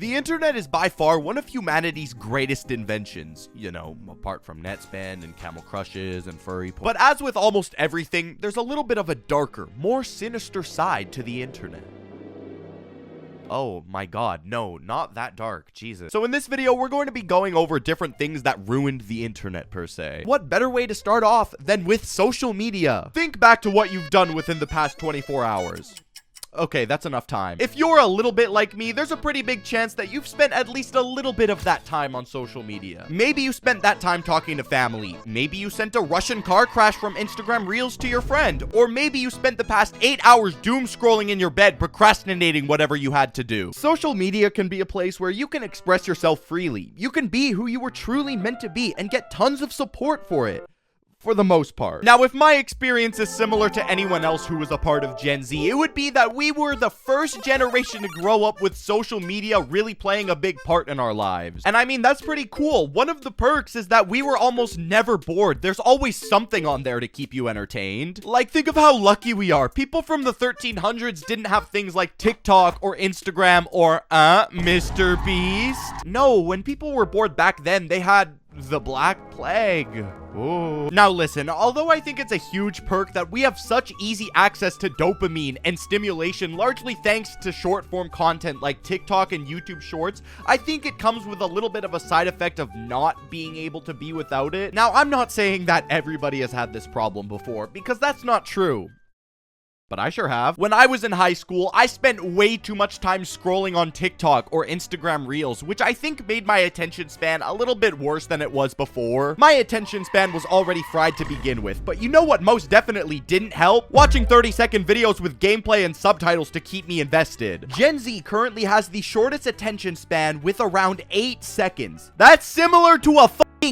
The internet is by far one of humanity's greatest inventions, you know, apart from Netspan and Camel Crushes and furry porn. But as with almost everything, there's a little bit of a darker, more sinister side to the internet. Oh my god, no, not that dark, Jesus. So in this video, we're going to be going over different things that ruined the internet per se. What better way to start off than with social media? Think back to what you've done within the past 24 hours. Okay, that's enough time. If you're a little bit like me, there's a pretty big chance that you've spent at least a little bit of that time on social media. Maybe you spent that time talking to family. Maybe you sent a Russian car crash from Instagram Reels to your friend. Or maybe you spent the past 8 hours doom scrolling in your bed, procrastinating whatever you had to do. Social media can be a place where you can express yourself freely. You can be who you were truly meant to be and get tons of support for it. For the most part. Now, if my experience is similar to anyone else who was a part of Gen Z, it would be that we were the first generation to grow up with social media really playing a big part in our lives. And I mean, that's pretty cool. One of the perks is that we were almost never bored. There's always something on there to keep you entertained. Like, think of how lucky we are. People from the 1300s didn't have things like TikTok or Instagram or, Mr. Beast. No, when people were bored back then, they had the Black Plague. Ooh. Now listen, although I think it's a huge perk that we have such easy access to dopamine and stimulation, largely thanks to short form content like TikTok and YouTube Shorts, I think it comes with a little bit of a side effect of not being able to be without it. Now, I'm not saying that everybody has had this problem before, because that's not true. But I sure have. When I was in high school, I spent way too much time scrolling on TikTok or Instagram Reels, which I think made my attention span a little bit worse than it was before. My attention span was already fried to begin with, but you know what most definitely didn't help? Watching 30-second videos with gameplay and subtitles to keep me invested. Gen Z currently has the shortest attention span with around 8 seconds. That's similar to a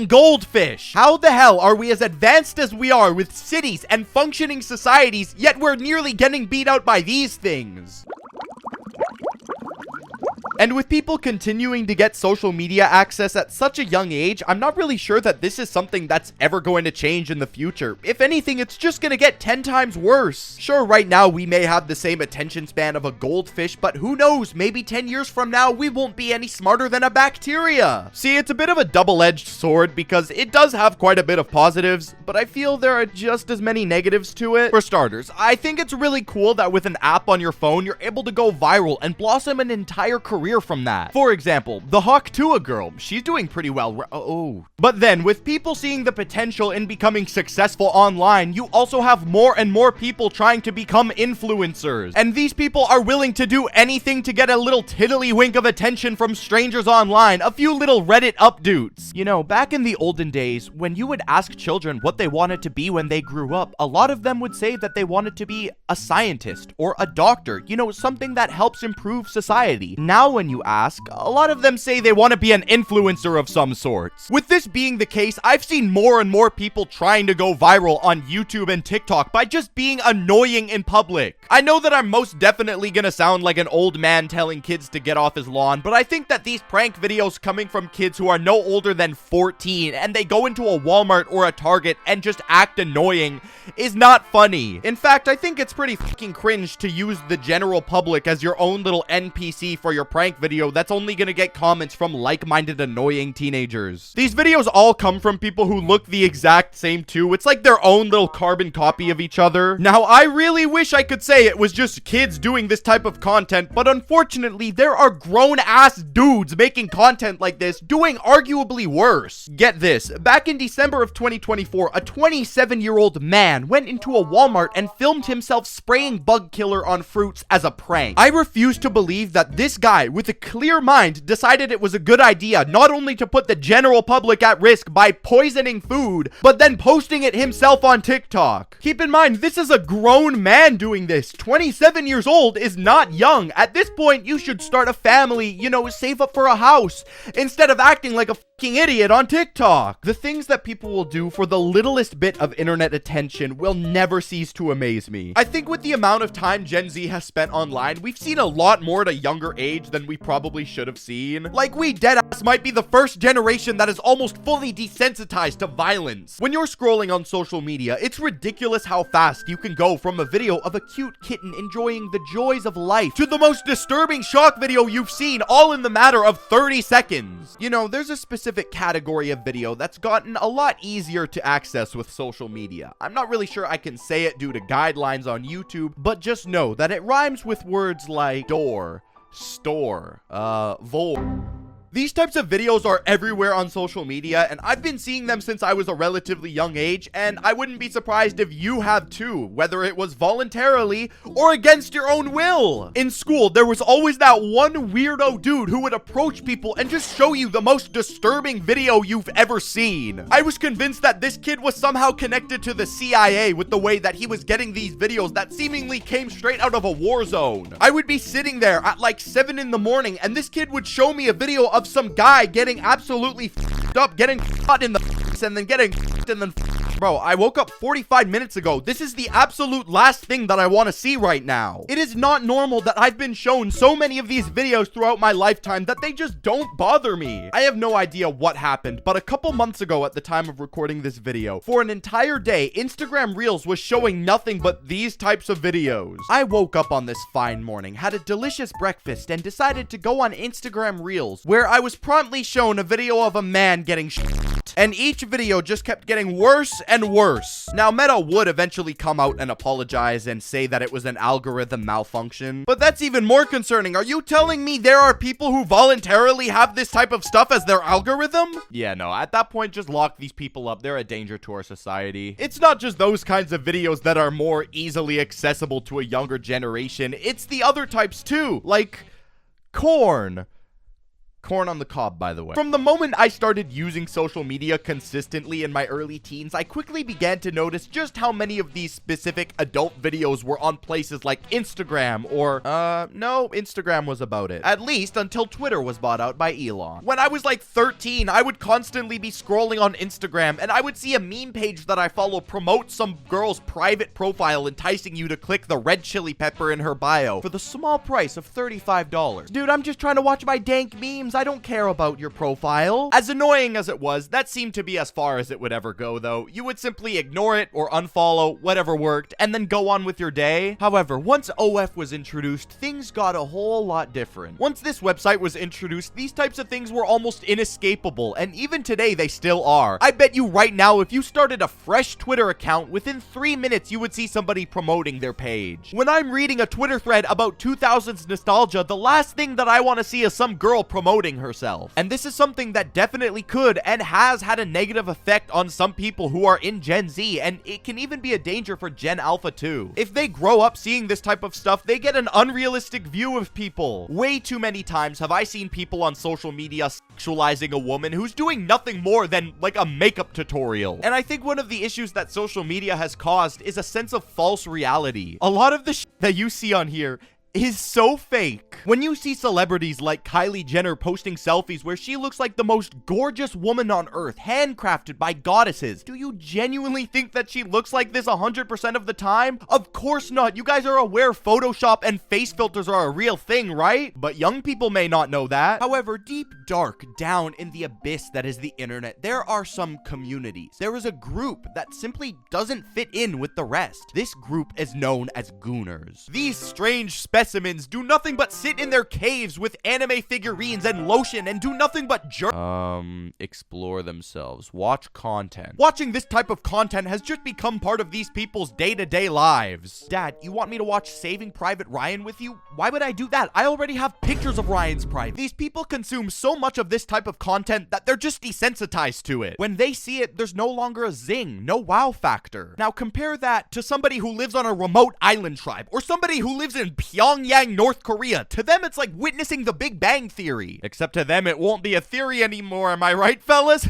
goldfish. How the hell are we as advanced as we are with cities and functioning societies, yet we're nearly getting beat out by these things? And with people continuing to get social media access at such a young age, I'm not really sure that this is something that's ever going to change in the future. If anything, it's just gonna get 10 times worse. Sure, right now we may have the same attention span of a goldfish, but who knows, maybe 10 years from now we won't be any smarter than a bacteria. See, it's a bit of a double-edged sword because it does have quite a bit of positives, but I feel there are just as many negatives to it. For starters, I think it's really cool that with an app on your phone, you're able to go viral and blossom an entire career from that. For example, the Hawk Tua girl, she's doing pretty well. But then, with people seeing the potential in becoming successful online, you also have more and more people trying to become influencers. And these people are willing to do anything to get a little tiddlywink of attention from strangers online, a few little Reddit updates. You know, back in the olden days, when you would ask children what they wanted to be when they grew up, a lot of them would say that they wanted to be a scientist or a doctor, you know, something that helps improve society. Now, when you ask, a lot of them say they want to be an influencer of some sorts. With this being the case, I've seen more and more people trying to go viral on YouTube and TikTok by just being annoying in public. I know that I'm most definitely gonna sound like an old man telling kids to get off his lawn, but I think that these prank videos coming from kids who are no older than 14 and they go into a Walmart or a Target and just act annoying is not funny. In fact, I think it's pretty fucking cringe to use the general public as your own little NPC for your prank video that's only gonna get comments from like-minded annoying teenagers. These videos all come from people who look the exact same too. It's like their own little carbon copy of each other. Now, I really wish I could say it was just kids doing this type of content, but unfortunately, there are grown-ass dudes making content like this doing arguably worse. Get this, back in December of 2024, a 27-year-old man went into a Walmart and filmed himself spraying bug killer on fruits as a prank. I refuse to believe that this guy with a clear mind decided it was a good idea not only to put the general public at risk by poisoning food, but then posting it himself on TikTok. Keep in mind, this is a grown man doing this. 27 years old is not young. At this point, you should start a family, you know, save up for a house, instead of acting like a idiot on TikTok. The things that people will do for the littlest bit of internet attention will never cease to amaze me. I think with the amount of time Gen Z has spent online, we've seen a lot more at a younger age than we probably should have seen. Like, we deadass might be the first generation that is almost fully desensitized to violence. When you're scrolling on social media, it's ridiculous how fast you can go from a video of a cute kitten enjoying the joys of life to the most disturbing shock video you've seen, all in the matter of 30 seconds. You know, there's a specific category of video that's gotten a lot easier to access with social media. I'm not really sure I can say it due to guidelines on YouTube, but just know that it rhymes with words like door, store, vor. These types of videos are everywhere on social media, and I've been seeing them since I was a relatively young age, and I wouldn't be surprised if you have too, whether it was voluntarily or against your own will. In school, there was always that one weirdo dude who would approach people and just show you the most disturbing video you've ever seen. I was convinced that this kid was somehow connected to the CIA with the way that he was getting these videos that seemingly came straight out of a war zone. I would be sitting there at like 7 in the morning, and this kid would show me a video of some guy getting absolutely f***ed up, getting f***ed in the f***s and then getting f***ed and then Bro, I woke up 45 minutes ago. This is the absolute last thing that I want to see right now. It is not normal that I've been shown so many of these videos throughout my lifetime that they just don't bother me. I have no idea what happened, but a couple months ago at the time of recording this video, for an entire day, Instagram Reels was showing nothing but these types of videos. I woke up on this fine morning, had a delicious breakfast, and decided to go on Instagram Reels, where I was promptly shown a video of a man getting and each video just kept getting worse and worse. Now, Meta would eventually come out and apologize and say that it was an algorithm malfunction, but that's even more concerning. Are you telling me there are people who voluntarily have this type of stuff as their algorithm? Yeah, no, at that point, just lock these people up. They're a danger to our society. It's not just those kinds of videos that are more easily accessible to a younger generation. It's the other types too, like corn. Corn on the cob, by the way. From the moment I started using social media consistently in my early teens, I quickly began to notice just how many of these specific adult videos were on places like Instagram or, no, Instagram was about it. At least until Twitter was bought out by Elon. When I was like 13, I would constantly be scrolling on Instagram and I would see a meme page that I follow promote some girl's private profile enticing you to click the red chili pepper in her bio for the small price of $35. Dude, I'm just trying to watch my dank memes. I don't care about your profile. As annoying as it was, that seemed to be as far as it would ever go, though. You would simply ignore it or unfollow, whatever worked, and then go on with your day. However, once OF was introduced, things got a whole lot different. Once this website was introduced, these types of things were almost inescapable, and even today they still are. I bet you right now, if you started a fresh Twitter account, within 3 minutes you would see somebody promoting their page. When I'm reading a Twitter thread about 2000s nostalgia, the last thing that I want to see is some girl promoting herself. And this is something that definitely could and has had a negative effect on some people who are in Gen Z, and it can even be a danger for Gen Alpha too. If they grow up seeing this type of stuff, they get an unrealistic view of people. Way too many times have I seen people on social media sexualizing a woman who's doing nothing more than like a makeup tutorial. And I think one of the issues that social media has caused is a sense of false reality. A lot of the shit that you see on here is so fake. When you see celebrities like Kylie Jenner posting selfies where she looks like the most gorgeous woman on earth, handcrafted by goddesses, do you genuinely think that she looks like this 100% of the time? Of course not. You guys are aware Photoshop and face filters are a real thing, right? But young people may not know that. However, deep dark down in the abyss that is the internet, there are some communities. There is a group that simply doesn't fit in with the rest. This group is known as gooners. These strange specimens do nothing but sit in their caves with anime figurines and lotion and do nothing but explore themselves, watch content. Watching this type of content has just become part of these people's day-to-day lives. Dad, you want me to watch Saving Private Ryan with you? Why would I do that? I already have pictures of Ryan's private. These people consume so much of this type of content that they're just desensitized to it. When they see it, there's no longer a zing, no wow factor. Now compare that to somebody who lives on a remote island tribe or somebody who lives in Pyongyang, North Korea. To them, it's like witnessing the Big Bang Theory. Except to them, it won't be a theory anymore. Am I right, fellas?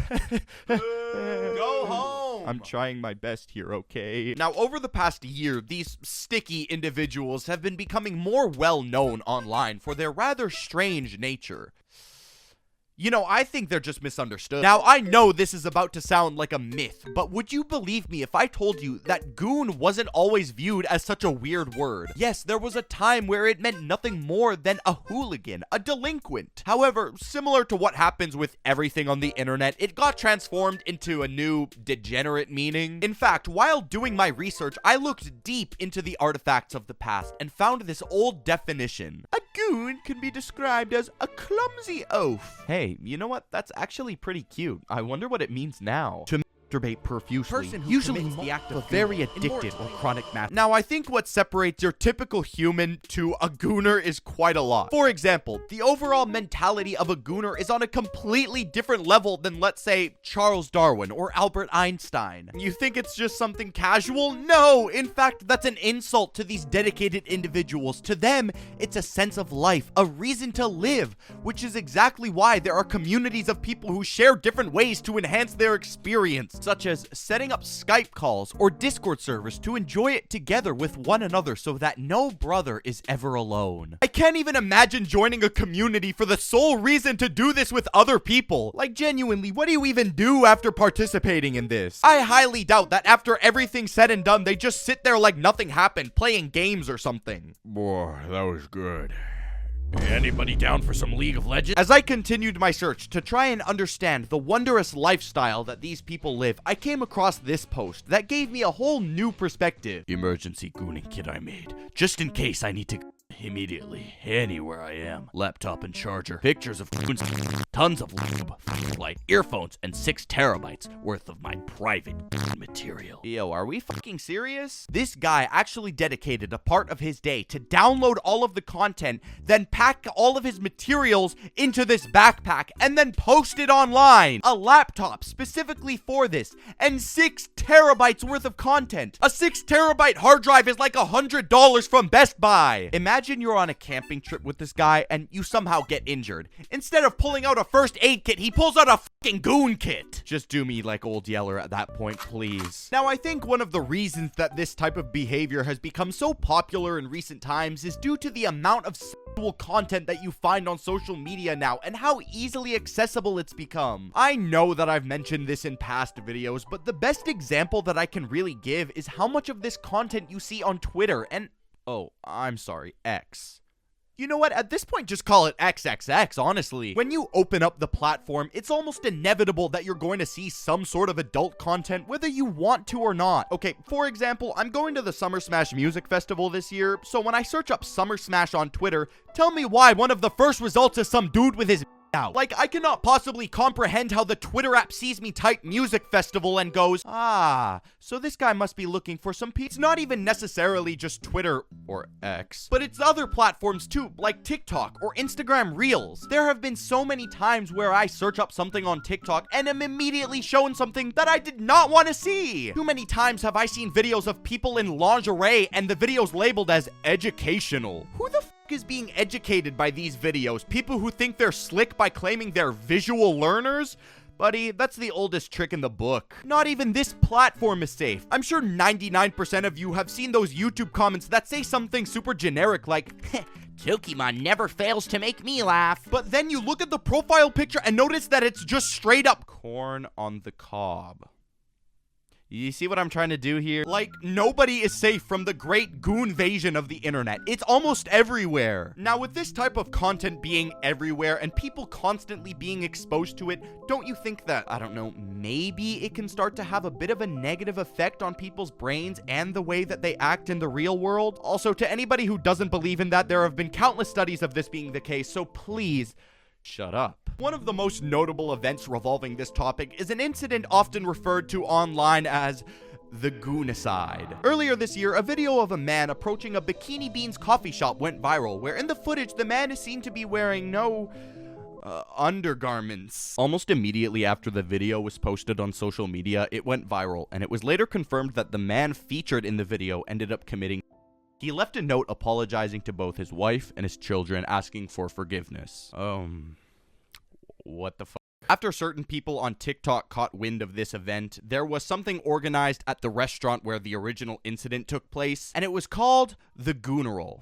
Go home. I'm trying my best here, okay? Now, over the past year, these sticky individuals have been becoming more well known online for their rather strange nature. You know, I think they're just misunderstood. Now, I know this is about to sound like a myth, but would you believe me if I told you that goon wasn't always viewed as such a weird word? Yes, there was a time where it meant nothing more than a hooligan, a delinquent. However, similar to what happens with everything on the internet, it got transformed into a new degenerate meaning. In fact, while doing my research, I looked deep into the artifacts of the past and found this old definition. A goon can be described as a clumsy oaf. Hey, you know what? That's actually pretty cute. I wonder what it means now. To masturbate profusely, usually the act of very addicted or chronic masturbation. Now, I think what separates your typical human to a gooner is quite a lot. For example, the overall mentality of a gooner is on a completely different level than, let's say, Charles Darwin or Albert Einstein. You think it's just something casual? No! In fact, that's an insult to these dedicated individuals. To them, it's a sense of life, a reason to live, which is exactly why there are communities of people who share different ways to enhance their experience, such as setting up Skype calls or Discord servers to enjoy it together with one another so that no brother is ever alone. I can't even imagine joining a community for the sole reason to do this with other people. Like, genuinely, what do you even do after participating in this? I highly doubt that after everything's said and done, they just sit there like nothing happened, playing games or something. Boy, that was good. Anybody down for some League of Legends? As I continued my search to try and understand the wondrous lifestyle that these people live, I came across this post that gave me a whole new perspective. Emergency gooning kit I made, just in case I need to immediately, anywhere I am. Laptop and charger, pictures of goons, tons of lube, light, earphones, and 6 terabytes worth of my private goon material. Yo, are we fucking serious? This guy actually dedicated a part of his day to download all of the content, then pack all of his materials into this backpack, and then post it online. A laptop specifically for this, and 6 terabytes worth of content. A 6 terabyte hard drive is like $100 from Best Buy. Imagine you're on a camping trip with this guy and you somehow get injured. Instead of pulling out a first aid kit, he pulls out a fucking goon kit. Just do me like Old Yeller at that point, please. Now, I think one of the reasons that this type of behavior has become so popular in recent times is due to the amount of sexual content that you find on social media now and how easily accessible it's become. I know that I've mentioned this in past videos, but the best example that I can really give is how much of this content you see on Twitter and oh, I'm sorry, X. You know what? At this point, just call it XXX, honestly. When you open up the platform, it's almost inevitable that you're going to see some sort of adult content, whether you want to or not. Okay, for example, I'm going to the Summer Smash Music Festival this year, so when I search up Summer Smash on Twitter, tell me why one of the first results is some dude with his out. Like, I cannot possibly comprehend how the Twitter app sees me type music festival and goes, ah, so this guy must be looking for some It's not even necessarily just Twitter or X, but it's other platforms too, like TikTok or Instagram Reels. There have been so many times where I search up something on TikTok and am immediately shown something that I did not want to see. Too many times have I seen videos of people in lingerie and the videos labeled as educational. Who the is being educated by these videos? People who think they're slick by claiming they're visual learners? Buddy, that's the oldest trick in the book. Not even this platform is safe. I'm sure 99% of you have seen those YouTube comments that say something super generic like, Tokemon never fails to make me laugh. But then you look at the profile picture and notice that it's just straight up corn on the cob. You see what I'm trying to do here? Like, nobody is safe from the great goonvasion of the internet. It's almost everywhere. Now, with this type of content being everywhere and people constantly being exposed to it, don't you think that, I don't know, maybe it can start to have a bit of a negative effect on people's brains and the way that they act in the real world? Also, to anybody who doesn't believe in that, there have been countless studies of this being the case, so please, shut up. One of the most notable events revolving this topic is an incident often referred to online as the goonicide. Earlier this year, a video of a man approaching a Bikini Beans coffee shop went viral, where in the footage, the man is seen to be wearing no undergarments. Almost immediately after the video was posted on social media, it went viral, and it was later confirmed that the man featured in the video ended up committing. He left a note apologizing to both his wife and his children, asking for forgiveness. What the fuck? After certain people on TikTok caught wind of this event, there was something organized at the restaurant where the original incident took place, and it was called the Gooneral.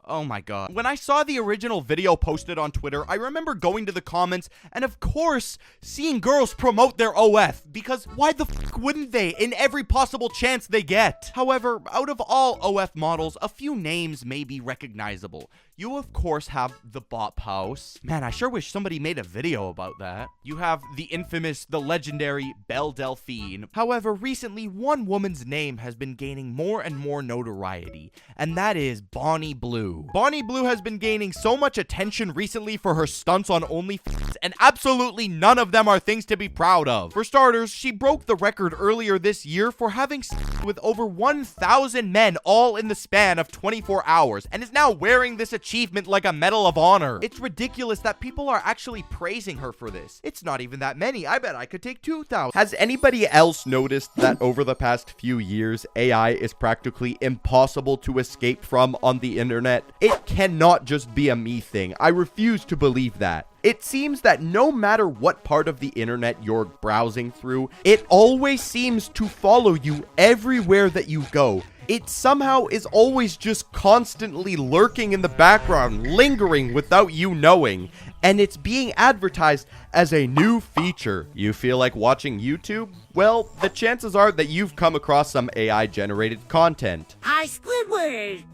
Oh my god. When I saw the original video posted on Twitter, I remember going to the comments and of course seeing girls promote their OF, because why the f wouldn't they in every possible chance they get? However, out of all OF models, a few names may be recognizable. You of course have the Bop House. Man, I sure wish somebody made a video about that. You have the infamous, the legendary Belle Delphine. However, recently one woman's name has been gaining more and more notoriety, and that is Bonnie Blue. Bonnie Blue has been gaining so much attention recently for her stunts on OnlyFans, and absolutely none of them are things to be proud of. For starters, she broke the record earlier this year for having sex with over 1,000 men all in the span of 24 hours, and is now wearing this achievement like a Medal of Honor. It's ridiculous that people are actually praising her for this. It's not even that many. I bet I could take 2,000. Has anybody else noticed that over the past few years, AI is practically impossible to escape from on the internet? It cannot just be a me thing. I refuse to believe that. It seems that no matter what part of the internet you're browsing through, it always seems to follow you everywhere that you go. It somehow is always just constantly lurking in the background, lingering without you knowing. And it's being advertised as a new feature. You feel like watching YouTube? Well, the chances are that you've come across some AI-generated content. Hi, Squidward!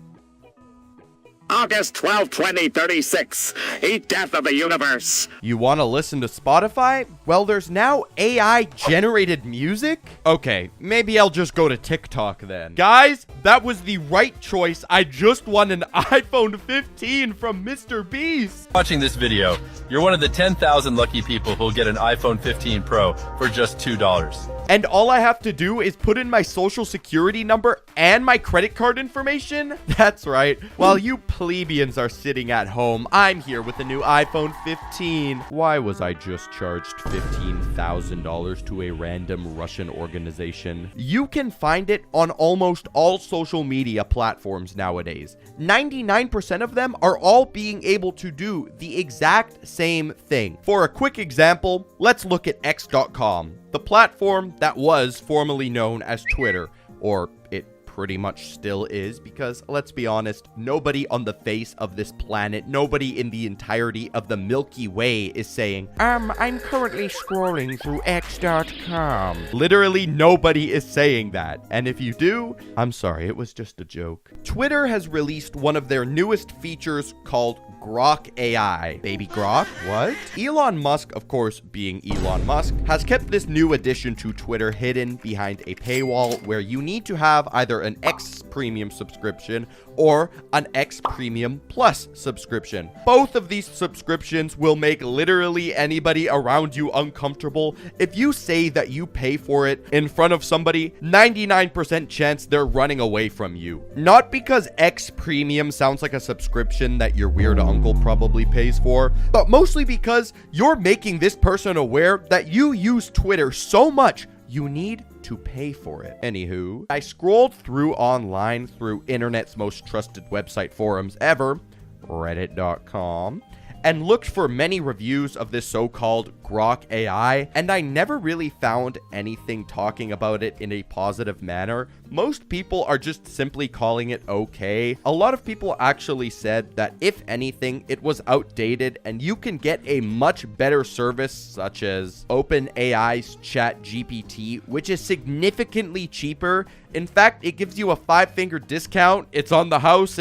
August 12, 2036. Eat death of the universe. You want to listen to Spotify? Well, there's now AI-generated music? Okay, maybe I'll just go to TikTok then. Guys, that was the right choice. I just won an iPhone 15 from Mr. Beast. Watching this video, you're one of the 10,000 lucky people who'll get an iPhone 15 Pro for just $2. And all I have to do is put in my social security number and my credit card information? That's right. While you plebeians are sitting at home, I'm here with a new iPhone 15. Why was I just charged $15,000 to a random Russian organization? You can find it on almost all social media platforms nowadays. 99% of them are all being able to do the exact same thing. For a quick example, let's look at X.com, the platform that was formerly known as Twitter, or it pretty much still is, because let's be honest, nobody on the face of this planet, nobody in the entirety of the Milky Way is saying, I'm currently scrolling through X.com. Literally nobody is saying that. And if you do, I'm sorry, it was just a joke. Twitter has released one of their newest features called Grok AI. Baby Grok? What? Elon Musk, of course, being Elon Musk, has kept this new addition to Twitter hidden behind a paywall where you need to have either an X Premium subscription or an X Premium Plus subscription. Both of these subscriptions will make literally anybody around you uncomfortable. If you say that you pay for it in front of somebody, 99% chance they're running away from you. Not because X Premium sounds like a subscription that your weird uncle probably pays for, but mostly because you're making this person aware that you use Twitter so much you need to pay for it. Anywho, I scrolled through online through internet's most trusted website forums ever, reddit.com, and looked for many reviews of this so-called Grok AI, and I never really found anything talking about it in a positive manner. Most people are just simply calling it okay. A lot of people actually said that if anything, it was outdated and you can get a much better service such as OpenAI's ChatGPT, which is significantly cheaper. In fact, it gives you a 5-finger discount. It's on the house.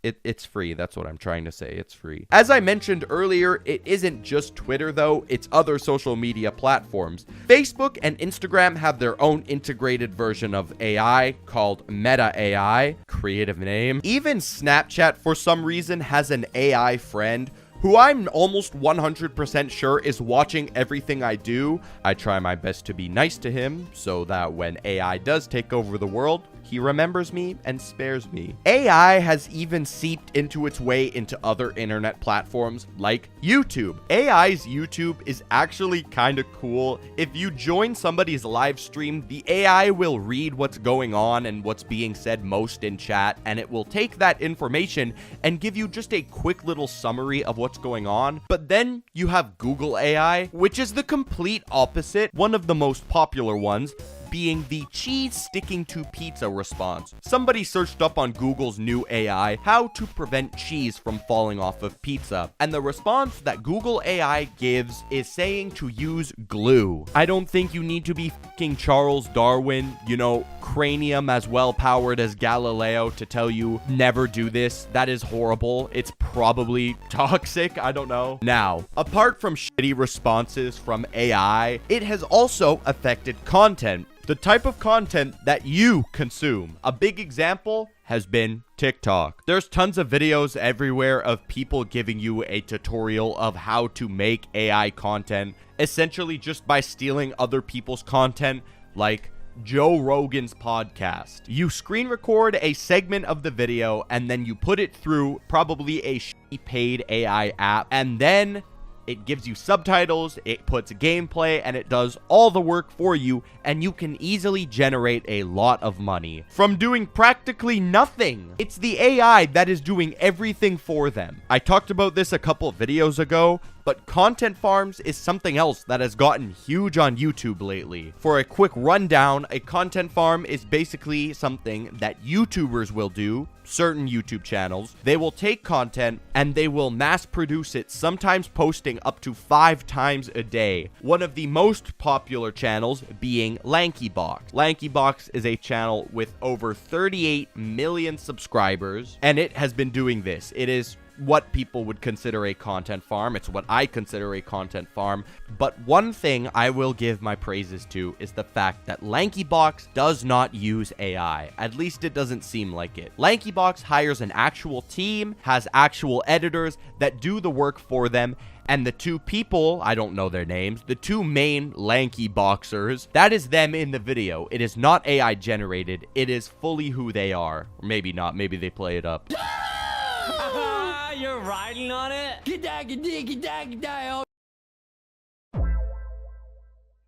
It's free. That's what I'm trying to say. It's free. As I mentioned earlier, it isn't just Twitter though, it's other social media platforms. Facebook and Instagram have their own integrated version of AI called Meta AI, creative name. Even Snapchat for some reason has an AI friend who I'm almost 100% sure is watching everything I do. I try my best to be nice to him so that when AI does take over the world, he remembers me and spares me. AI has even seeped into its way into other internet platforms like YouTube. AI's YouTube is actually kind of cool. If you join somebody's live stream, the AI will read what's going on and what's being said most in chat, and it will take that information and give you just a quick little summary of what's going on. But then you have Google AI, which is the complete opposite, one of the most popular ones. being the cheese sticking to pizza response. Somebody searched up on Google's new AI how to prevent cheese from falling off of pizza, and the response that Google AI gives is saying to use glue. I don't think you need to be fucking Charles Darwin, cranium as well powered as Galileo to tell you never do this. That is horrible. It's probably toxic. I don't know. Now, apart from shitty responses from AI, it has also affected content. The type of content that you consume. A big example has been TikTok. There's tons of videos everywhere of people giving you a tutorial of how to make AI content, essentially just by stealing other people's content, like Joe Rogan's podcast. You screen record a segment of the video and then you put it through probably a shitty paid AI app, and then it gives you subtitles, it puts gameplay, and it does all the work for you, and you can easily generate a lot of money from doing practically nothing. It's the AI that is doing everything for them. I talked about this a couple videos ago, but content farms is something else that has gotten huge on YouTube lately. For a quick rundown, a content farm is basically something that YouTubers will do, certain YouTube channels. They will take content and they will mass produce it, sometimes posting up to 5 times a day. One of the most popular channels being LankyBox. LankyBox is a channel with over 38 million subscribers, and it has been doing this. It is what people would consider a content farm. It's what I consider a content farm. But one thing I will give my praises to is the fact that LankyBox does not use AI. At least it doesn't seem like it. LankyBox hires an actual team, has actual editors that do the work for them, and the two people, I don't know their names, the two main lanky boxers, that is them in the video. It is not AI generated. It is fully who they are. Or maybe not. Maybe they play it up. You're riding on it?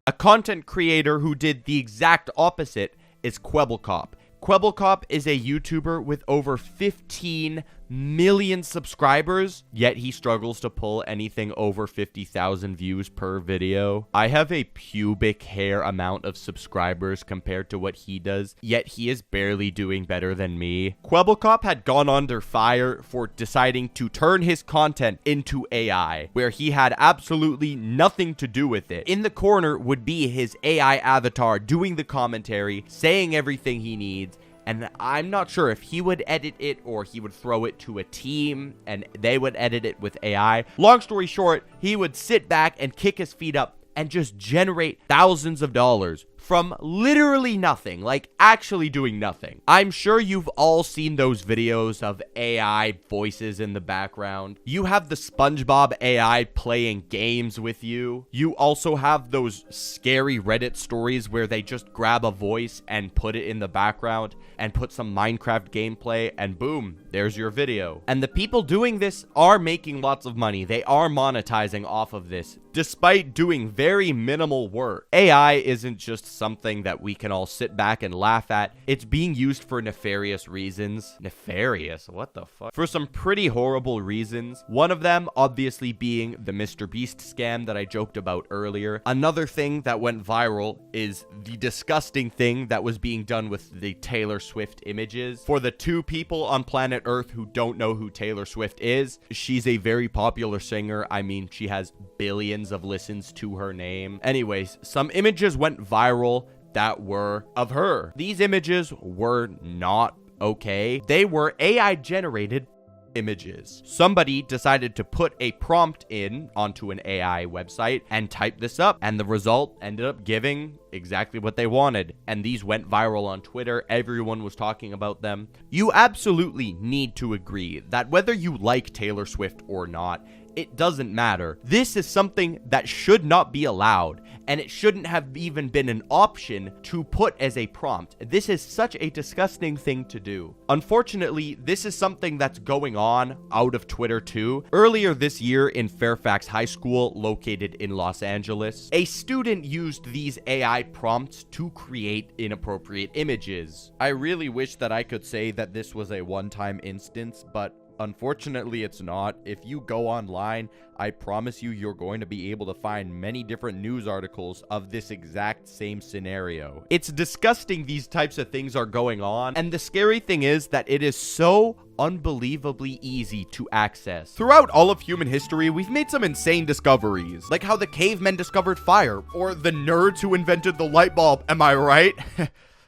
A content creator who did the exact opposite is Kwebbelkop. Kwebbelkop is a YouTuber with over 15 million subscribers, yet he struggles to pull anything over 50,000 views per video. I have a pubic hair amount of subscribers compared to what he does, yet he is barely doing better than me. Kwebbelkop had gone under fire for deciding to turn his content into AI, where he had absolutely nothing to do with it. In the corner would be his AI avatar doing the commentary, saying everything he needs, and I'm not sure if he would edit it or he would throw it to a team and they would edit it with AI. Long story short, he would sit back and kick his feet up and just generate thousands of dollars from literally nothing, like actually doing nothing. I'm sure you've all seen those videos of AI voices in the background. You have the SpongeBob AI playing games with you. You also have those scary Reddit stories where they just grab a voice and put it in the background and put some Minecraft gameplay, and boom, there's your video. And the people doing this are making lots of money. They are monetizing off of this, despite doing very minimal work. AI isn't just something that we can all sit back and laugh at. It's being used for nefarious reasons. Nefarious? What the fuck? For some pretty horrible reasons. One of them obviously being the Mr. Beast scam that I joked about earlier. Another thing that went viral is the disgusting thing that was being done with the Taylor Swift images. For the 2 people on planet Earth who don't know who Taylor Swift is, she's a very popular singer. I mean, she has billions of listens to her name. Anyways, some images went viral that were of her. These images were not okay. They were AI generated images. Somebody decided to put a prompt in onto an AI website and type this up, and the result ended up giving exactly what they wanted. And these went viral on Twitter. Everyone was talking about them. You absolutely need to agree that whether you like Taylor Swift or not, it doesn't matter. This is something that should not be allowed, and it shouldn't have even been an option to put as a prompt. This is such a disgusting thing to do. Unfortunately, this is something that's going on out of Twitter too. Earlier this year in Fairfax High School, located in Los Angeles, a student used these AI prompts to create inappropriate images. I really wish that I could say that this was a one-time instance, but Unfortunately, it's not. If you go online, I promise you, you're going to be able to find many different news articles of this exact same scenario. It's disgusting these types of things are going on, and the scary thing is that it is so unbelievably easy to access. Throughout all of human history, we've made some insane discoveries, like how the cavemen discovered fire, or the nerds who invented the light bulb, am I right?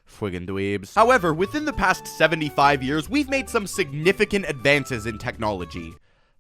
Friggin' dweebs. However, within the past 75 years, we've made some significant advances in technology.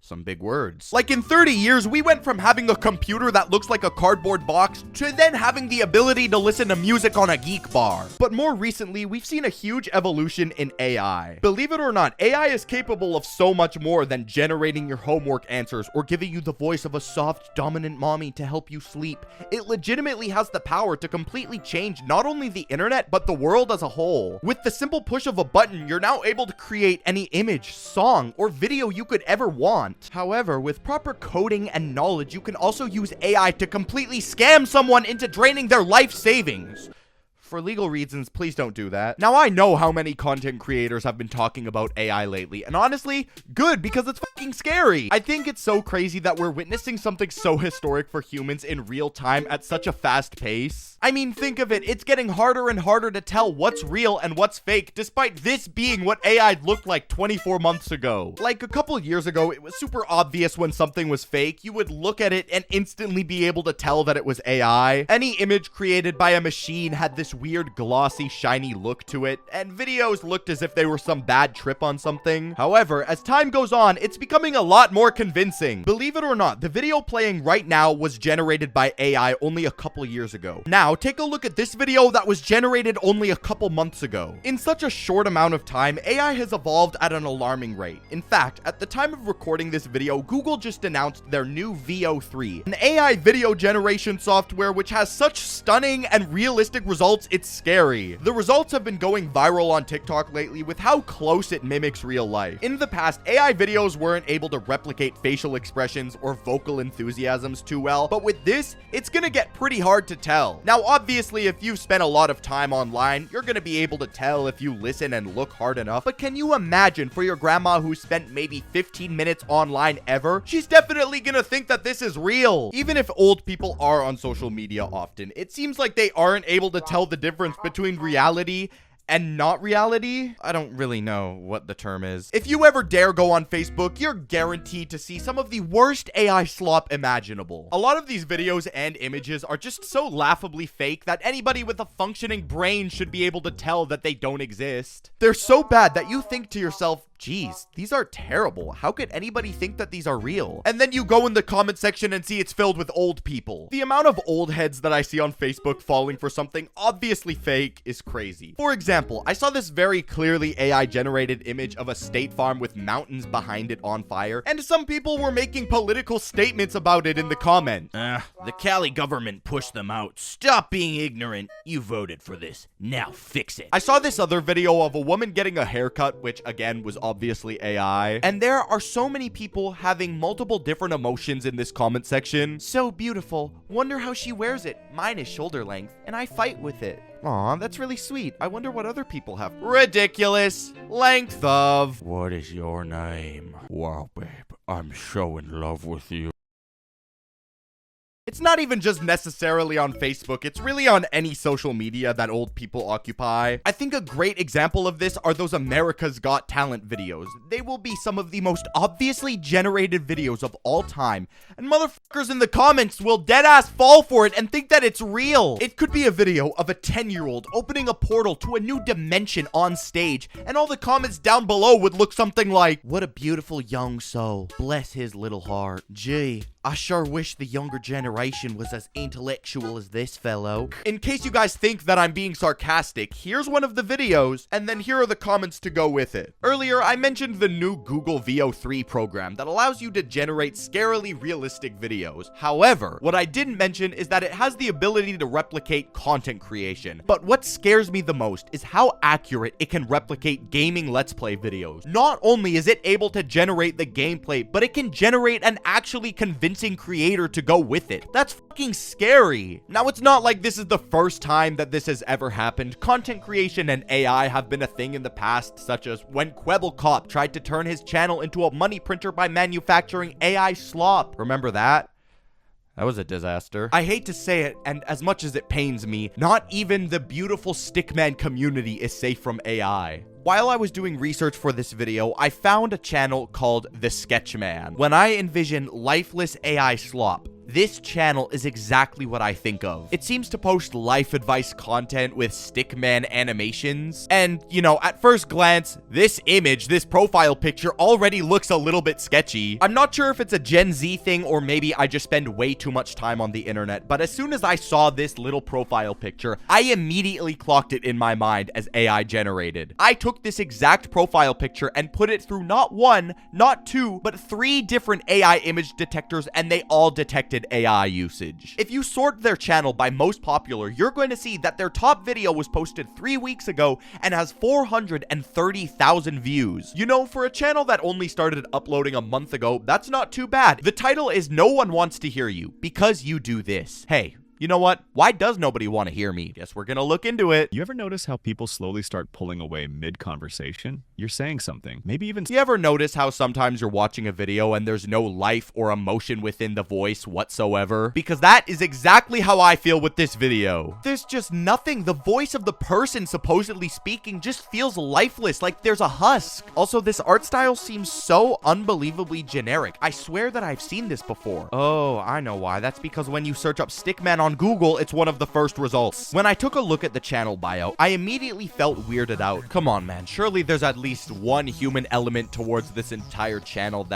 Some big words. Like in 30 years, we went from having a computer that looks like a cardboard box to then having the ability to listen to music on a geek bar. But more recently, we've seen a huge evolution in AI. Believe it or not, AI is capable of so much more than generating your homework answers or giving you the voice of a soft, dominant mommy to help you sleep. It legitimately has the power to completely change not only the internet, but the world as a whole. With the simple push of a button, you're now able to create any image, song, or video you could ever want. However, with proper coding and knowledge, you can also use AI to completely scam someone into draining their life savings. For legal reasons, please don't do that. Now, I know how many content creators have been talking about AI lately, and honestly, good, because it's fucking scary. I think it's so crazy that we're witnessing something so historic for humans in real time at such a fast pace. I mean, think of it, it's getting harder and harder to tell what's real and what's fake, despite this being what AI looked like 24 months ago. Like, a couple years ago, it was super obvious when something was fake. You would look at it and instantly be able to tell that it was AI. Any image created by a machine had this weird, glossy, shiny look to it, and videos looked as if they were some bad trip on something. However, as time goes on, it's becoming a lot more convincing. Believe it or not, the video playing right now was generated by AI only a couple years ago. Now, take a look at this video that was generated only a couple months ago. In such a short amount of time, AI has evolved at an alarming rate. In fact, at the time of recording this video, Google just announced their new Veo 3, an AI video generation software which has such stunning and realistic results, it's scary. The results have been going viral on TikTok lately with how close it mimics real life. In the past, AI videos weren't able to replicate facial expressions or vocal enthusiasms too well, but with this, it's gonna get pretty hard to tell. Now, obviously, if you've spent a lot of time online, you're gonna be able to tell if you listen and look hard enough, but can you imagine for your grandma who spent maybe 15 minutes online ever? She's definitely gonna think that this is real. Even if old people are on social media often, it seems like they aren't able to tell the difference between reality and not reality. I don't really know what the term is. If you ever dare go on Facebook, you're guaranteed to see some of the worst AI slop imaginable. A lot of these videos and images are just so laughably fake that anybody with a functioning brain should be able to tell that they don't exist. They're so bad that you think to yourself, geez, these are terrible. How could anybody think that these are real? And then you go in the comment section and see it's filled with old people. The amount of old heads that I see on Facebook falling for something obviously fake is crazy. For example, I saw this very clearly AI generated image of a state farm with mountains behind it on fire, and some people were making political statements about it in the comments. The Cali government pushed them out. Stop being ignorant. You voted for this. Now fix it. I saw this other video of a woman getting a haircut, which again was obviously AI. And there are so many people having multiple different emotions in this comment section. So beautiful. Wonder how she wears it. Mine is shoulder length, and I fight with it. Aw, that's really sweet. I wonder what other people have. Ridiculous. Length of. What is your name? Wow, babe, I'm so in love with you. It's not even just necessarily on Facebook, it's really on any social media that old people occupy. I think a great example of this are those America's Got Talent videos. They will be some of the most obviously generated videos of all time, and motherfuckers in the comments will deadass fall for it and think that it's real. It could be a video of a 10-year-old opening a portal to a new dimension on stage, and all the comments down below would look something like, "What a beautiful young soul. Bless his little heart. Gee, I sure wish the younger generation was as intellectual as this fellow." In case you guys think that I'm being sarcastic, here's one of the videos, and then here are the comments to go with it. Earlier, I mentioned the new Google Veo 3 program that allows you to generate scarily realistic videos. However, what I didn't mention is that it has the ability to replicate content creation. But what scares me the most is how accurate it can replicate gaming Let's Play videos. Not only is it able to generate the gameplay, but it can generate an actually convincing creator to go with it. That's fucking scary. Now, it's not like this is the first time that this has ever happened. Content creation and AI have been a thing in the past, such as when Kwebbelkop tried to turn his channel into a money printer by manufacturing AI slop. Remember that? That was a disaster. I hate to say it, and as much as it pains me, not even the beautiful Stickman community is safe from AI. While I was doing research for this video, I found a channel called The Sketchman. When I envision lifeless AI slop, this channel is exactly what I think of. It seems to post life advice content with stickman animations. And, you know, at first glance, this image, this profile picture already looks a little bit sketchy. I'm not sure if it's a Gen Z thing or maybe I just spend way too much time on the internet, but as soon as I saw this little profile picture, I immediately clocked it in my mind as AI generated. I took this exact profile picture and put it through not one, not two, but 3 different AI image detectors, and they all detected AI usage. If you sort their channel by most popular, you're going to see that their top video was posted 3 weeks ago and has 430,000 views. You know, for a channel that only started uploading a month ago, that's not too bad. The title is "No One Wants to Hear You Because You Do This." Hey, you know what? Why does nobody want to hear me? Guess we're gonna look into it. You ever notice how people slowly start pulling away mid-conversation? You're saying something, maybe even... You ever notice how sometimes you're watching a video and there's no life or emotion within the voice whatsoever? Because that is exactly how I feel with this video. There's just nothing. The voice of the person supposedly speaking just feels lifeless, like there's a husk. Also, this art style seems so unbelievably generic. I swear that I've seen this before. Oh, I know why. That's because when you search up Stickman on Google, it's one of the first results. When I took a look at the channel bio, I immediately felt weirded out. Come on, man. Surely there's at least one human element towards this entire channel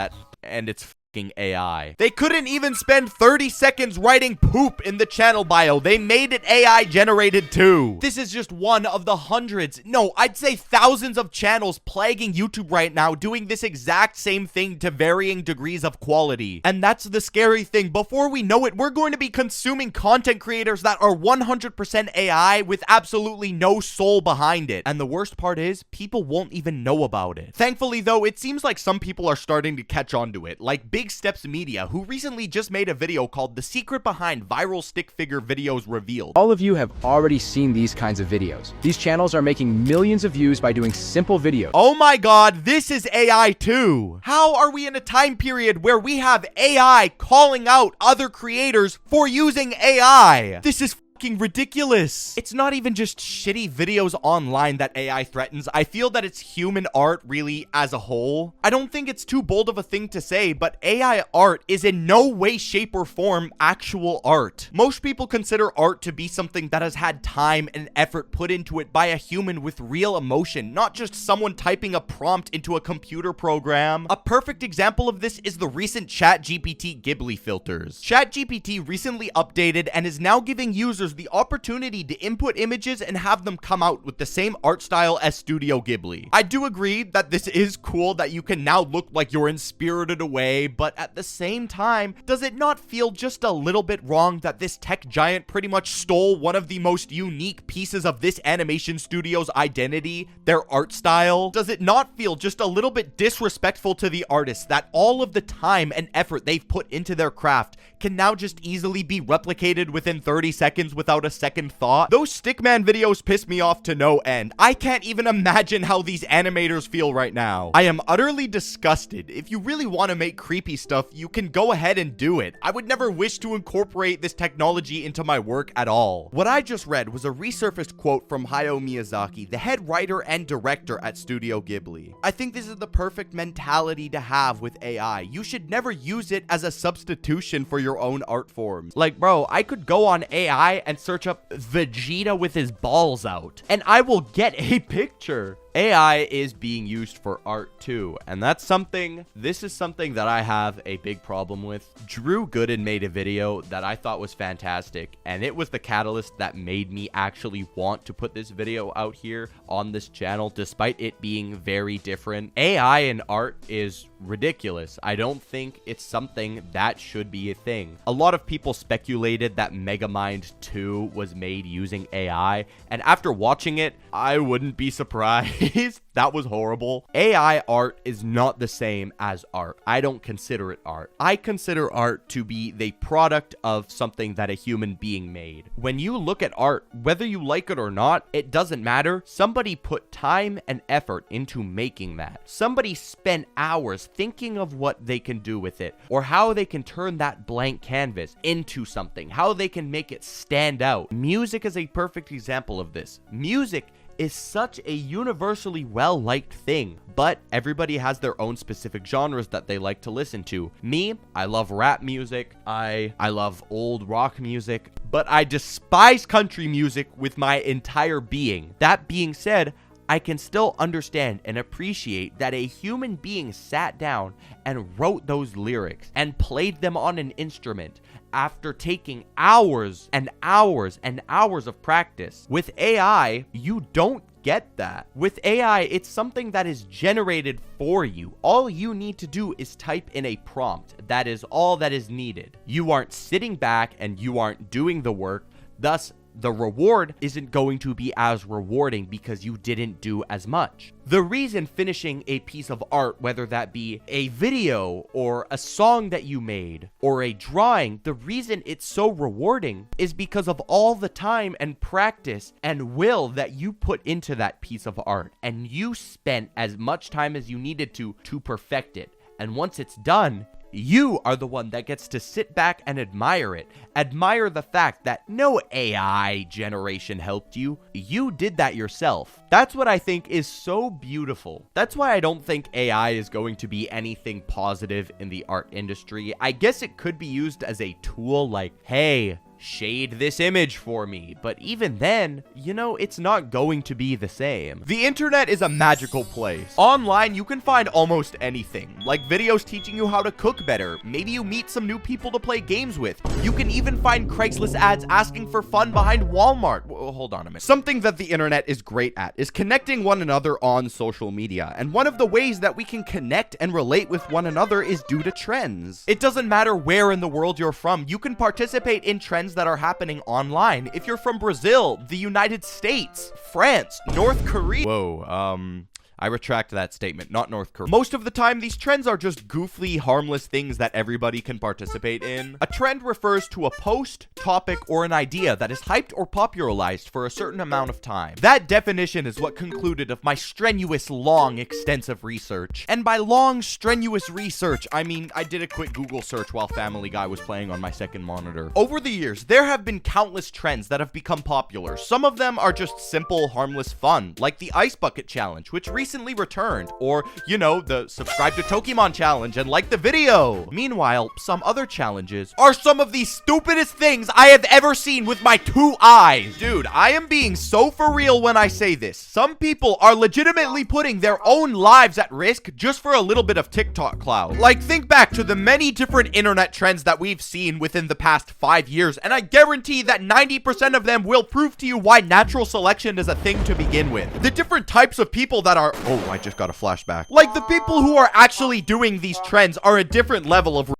and it's fucking AI. They couldn't even spend 30 seconds writing poop in the channel bio. They made it AI generated too. This is just one of the hundreds, no, I'd say thousands of channels plaguing YouTube right now doing this exact same thing to varying degrees of quality. And that's the scary thing. Before we know it, we're going to be consuming content creators that are 100% AI with absolutely no soul behind it. And the worst part is, people won't even know about it. Thankfully though, it seems like some people are starting to catch on to it, like Big Steps Media, who recently just made a video called "The Secret Behind Viral Stick Figure Videos Revealed." All of you have already seen these kinds of videos. These channels are making millions of views by doing simple videos. Oh my god, this is AI too. How are we in a time period where we have AI calling out other creators for using AI? This is fucking ridiculous. It's not even just shitty videos online that AI threatens. I feel that it's human art really as a whole. I don't think it's too bold of a thing to say, but AI art is in no way, shape, or form actual art. Most people consider art to be something that has had time and effort put into it by a human with real emotion, not just someone typing a prompt into a computer program. A perfect example of this is the recent ChatGPT Ghibli filters. ChatGPT recently updated and is now giving users the opportunity to input images and have them come out with the same art style as Studio Ghibli. I do agree that this is cool that you can now look like you're in Spirited Away, but at the same time, does it not feel just a little bit wrong that this tech giant pretty much stole one of the most unique pieces of this animation studio's identity, their art style? Does it not feel just a little bit disrespectful to the artists that all of the time and effort they've put into their craft can now just easily be replicated within 30 seconds without a second thought? Those Stickman videos piss me off to no end. I can't even imagine how these animators feel right now. I am utterly disgusted. If you really want to make creepy stuff, you can go ahead and do it. I would never wish to incorporate this technology into my work at all. What I just read was a resurfaced quote from Hayao Miyazaki, the head writer and director at Studio Ghibli. I think this is the perfect mentality to have with AI. You should never use it as a substitution for your own art forms. Like, bro, I could go on AI and search up Vegeta with his balls out, and I will get a picture. AI is being used for art too, and this is something that I have a big problem with. Drew Gooden made a video that I thought was fantastic, and it was the catalyst that made me actually want to put this video out here on this channel, despite it being very different. AI in art is ridiculous. I don't think it's something that should be a thing. A lot of people speculated that Megamind 2 was made using AI, and after watching it, I wouldn't be surprised. Anyways, that was horrible. AI art is not the same as art. I don't consider it art. I consider art to be the product of something that a human being made. When you look at art, whether you like it or not, it doesn't matter. Somebody put time and effort into making that. Somebody spent hours thinking of what they can do with it, or how they can turn that blank canvas into something, how they can make it stand out. Music is a perfect example of this. Music is such a universally well-liked thing, but everybody has their own specific genres that they like to listen to. Me, I love rap music, I love old rock music, but I despise country music with my entire being. That being said, I can still understand and appreciate that a human being sat down and wrote those lyrics and played them on an instrument after taking hours and hours and hours of practice. With AI, you don't get that. With AI, it's something that is generated for you. All you need to do is type in a prompt. That is all that is needed. You aren't sitting back and you aren't doing the work. Thus, the reward isn't going to be as rewarding because you didn't do as much. The reason finishing a piece of art, whether that be a video or a song that you made or a drawing, the reason it's so rewarding is because of all the time and practice and will that you put into that piece of art, and you spent as much time as you needed to perfect it. And once it's done, you are the one that gets to sit back and admire it. Admire the fact that no AI generation helped you. You did that yourself. That's what I think is so beautiful. That's why I don't think AI is going to be anything positive in the art industry. I guess it could be used as a tool like, hey, shade this image for me, but even then, you know, it's not going to be the same. The internet is a magical place. Online, you can find almost anything, like videos teaching you how to cook better. Maybe you meet some new people to play games with. You can even find Craigslist ads asking for fun behind Walmart. Hold on a minute. Something that the internet is great at is connecting one another on social media, and one of the ways that we can connect and relate with one another is due to trends. It doesn't matter where in the world you're from, you can participate in trends that are happening online. If you're from Brazil, the United States, France, North Korea. Whoa, I retract that statement, not North Korea. Most of the time, these trends are just goofy, harmless things that everybody can participate in. A trend refers to a post, topic, or an idea that is hyped or popularized for a certain amount of time. That definition is what concluded of my strenuous, long, extensive research. And by long, strenuous research, I mean I did a quick Google search while Family Guy was playing on my second monitor. Over the years, there have been countless trends that have become popular. Some of them are just simple, harmless fun, like the Ice Bucket Challenge, which recently returned, or, you know, the subscribe to Tokemon challenge and like the video. Meanwhile, some other challenges are some of the stupidest things I have ever seen with my 2 eyes. Dude, I am being so for real when I say this. Some people are legitimately putting their own lives at risk just for a little bit of TikTok clout. Like, think back to the many different internet trends that we've seen within the past 5 years, and I guarantee that 90% of them will prove to you why natural selection is a thing to begin with. The different types of people that are... Oh, I just got a flashback. Like, the people who are actually doing these trends are a different level of...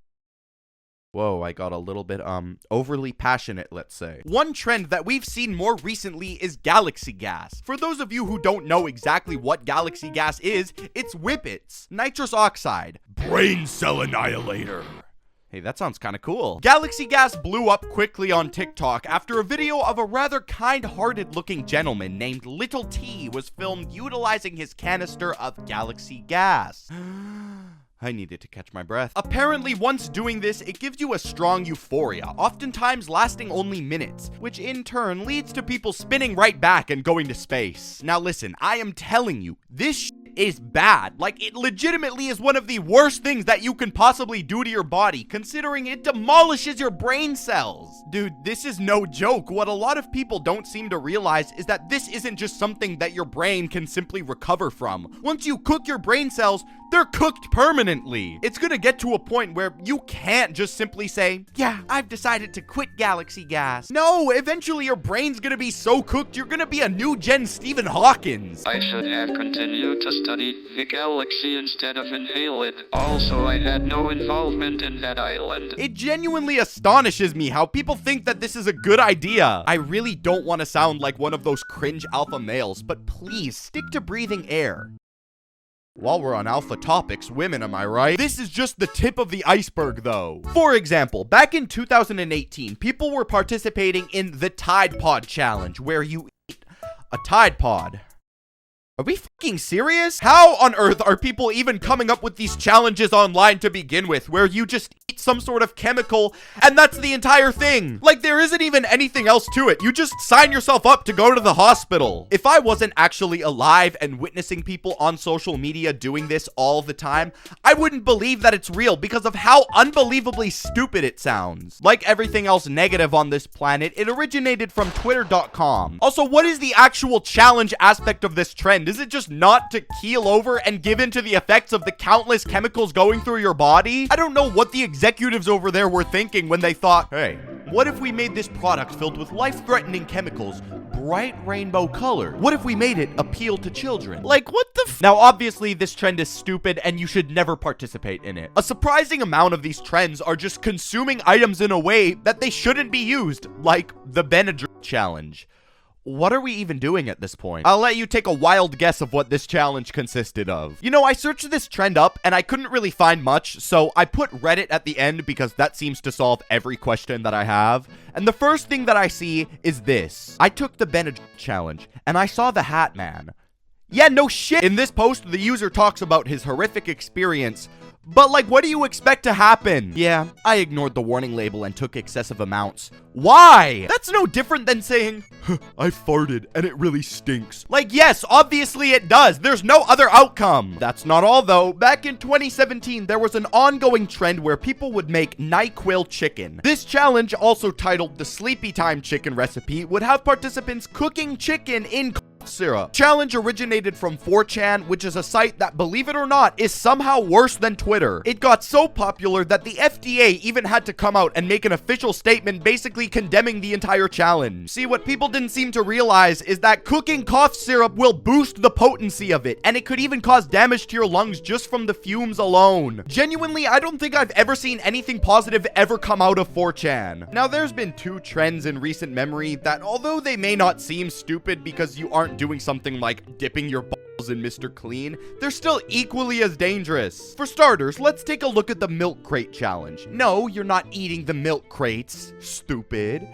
Whoa, I got a little bit, overly passionate, let's say. One trend that we've seen more recently is galaxy gas. For those of you who don't know exactly what galaxy gas is, it's Whippets, nitrous oxide, brain cell annihilator. Hey, that sounds kind of cool. Galaxy gas blew up quickly on TikTok after a video of a rather kind-hearted looking gentleman named Little T was filmed utilizing his canister of galaxy gas. I needed to catch my breath. Apparently, once doing this, it gives you a strong euphoria, oftentimes lasting only minutes, which in turn leads to people spinning right back and going to space. Now listen, I am telling you, this is bad. Like, it legitimately is one of the worst things that you can possibly do to your body, considering it demolishes your brain cells. Dude, this is no joke. What a lot of people don't seem to realize is that this isn't just something that your brain can simply recover from. Once you cook your brain cells They're cooked permanently. It's gonna get to a point where you can't just simply say, yeah, I've decided to quit galaxy gas. No, eventually your brain's gonna be so cooked, you're gonna be a new gen Stephen Hawkins. I should have continued to study the galaxy instead of inhale it. Also, I had no involvement in that island. It genuinely astonishes me how people think that this is a good idea. I really don't want to sound like one of those cringe alpha males, but please stick to breathing air. While we're on alpha topics, women, am I right? This is just the tip of the iceberg, though. For example, back in 2018, people were participating in the Tide Pod Challenge, where you eat a Tide Pod. Are we fucking serious? How on earth are people even coming up with these challenges online to begin with, where you just eat some sort of chemical and that's the entire thing? Like, there isn't even anything else to it. You just sign yourself up to go to the hospital. If I wasn't actually alive and witnessing people on social media doing this all the time, I wouldn't believe that it's real because of how unbelievably stupid it sounds. Like everything else negative on this planet, it originated from Twitter.com. Also, what is the actual challenge aspect of this trend? Is it just not to keel over and give in to the effects of the countless chemicals going through your body? I don't know what the executives over there were thinking when they thought, hey, what if we made this product filled with life-threatening chemicals, bright rainbow color? What if we made it appeal to children? Like, what the f— Now, obviously, this trend is stupid and you should never participate in it. A surprising amount of these trends are just consuming items in a way that they shouldn't be used, like the Benadryl challenge. What are we even doing at this point? I'll let you take a wild guess of what this challenge consisted of. You know, I searched this trend up and I couldn't really find much, so I put Reddit at the end because that seems to solve every question that I have. And the first thing that I see is this. I took the Benadryl challenge and I saw the Hat Man. Yeah, no shit. In this post, the user talks about his horrific experience. But like, what do you expect to happen? Yeah, I ignored the warning label and took excessive amounts. Why? That's no different than saying, I farted and it really stinks. Like, yes, obviously it does. There's no other outcome. That's not all though. Back in 2017, there was an ongoing trend where people would make NyQuil chicken. This challenge, also titled the Sleepy Time Chicken Recipe, would have participants cooking chicken in syrup. Challenge originated from 4chan, which is a site that, believe it or not, is somehow worse than Twitter. It got so popular that the FDA even had to come out and make an official statement basically condemning the entire challenge. See, what people didn't seem to realize is that cooking cough syrup will boost the potency of it, and it could even cause damage to your lungs just from the fumes alone. Genuinely, I don't think I've ever seen anything positive ever come out of 4chan. Now, there's been two trends in recent memory that, although they may not seem stupid because you aren't doing something like dipping your balls in Mr. Clean, they're still equally as dangerous. For starters, let's take a look at the milk crate challenge. No, you're not eating the milk crates, stupid.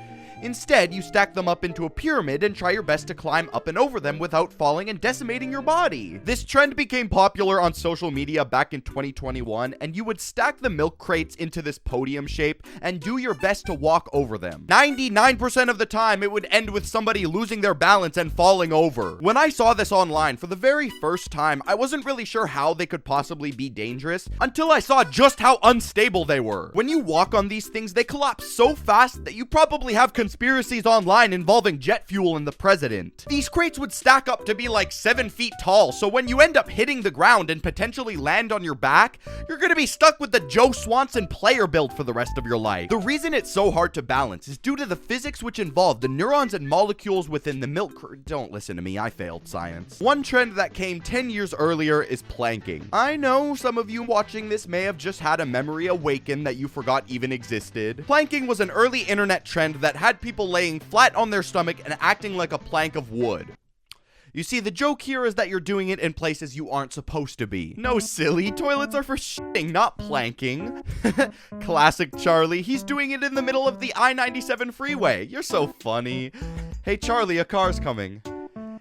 Instead, you stack them up into a pyramid and try your best to climb up and over them without falling and decimating your body. This trend became popular on social media back in 2021, and you would stack the milk crates into this podium shape and do your best to walk over them. 99% of the time, it would end with somebody losing their balance and falling over. When I saw this online for the very first time, I wasn't really sure how they could possibly be dangerous until I saw just how unstable they were. When you walk on these things, they collapse so fast that you probably have conspiracies online involving jet fuel and the president. These crates would stack up to be like 7 feet tall, so when you end up hitting the ground and potentially land on your back, you're gonna be stuck with the Joe Swanson player build for the rest of your life. The reason it's so hard to balance is due to the physics which involve the neurons and molecules within the milk crate. Don't listen to me, I failed science. One trend that came 10 years earlier is planking. I know some of you watching this may have just had a memory awaken that you forgot even existed. Planking was an early internet trend that had people laying flat on their stomach and acting like a plank of wood. You see, the joke here is that you're doing it in places you aren't supposed to be. No, silly. Toilets are for shitting, not planking. Classic Charlie. He's doing it in the middle of the I-97 freeway. You're so funny. Hey, Charlie, a car's coming.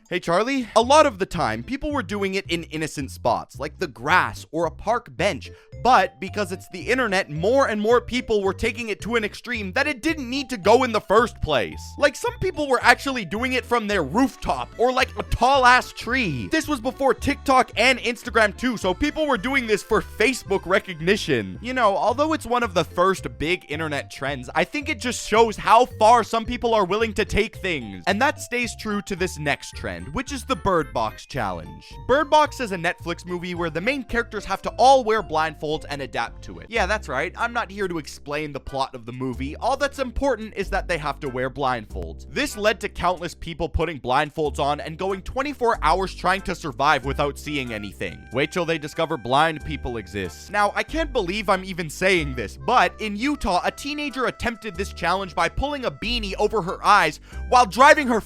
Hey, Charlie. A lot of the time, people were doing it in innocent spots, like the grass or a park bench. But because it's the internet, more and more people were taking it to an extreme that it didn't need to go in the first place. Like, some people were actually doing it from their rooftop or like a tall ass tree. This was before TikTok and Instagram too, so people were doing this for Facebook recognition. You know, although it's one of the first big internet trends, I think it just shows how far some people are willing to take things. And that stays true to this next trend. trend, which is the Bird Box Challenge. Bird Box is a Netflix movie where the main characters have to all wear blindfolds and adapt to it. Yeah, that's right. I'm not here to explain the plot of the movie. All that's important is that they have to wear blindfolds. This led to countless people putting blindfolds on and going 24 hours trying to survive without seeing anything. Wait till they discover blind people exist. Now, I can't believe I'm even saying this, but in Utah, a teenager attempted this challenge by pulling a beanie over her eyes while driving her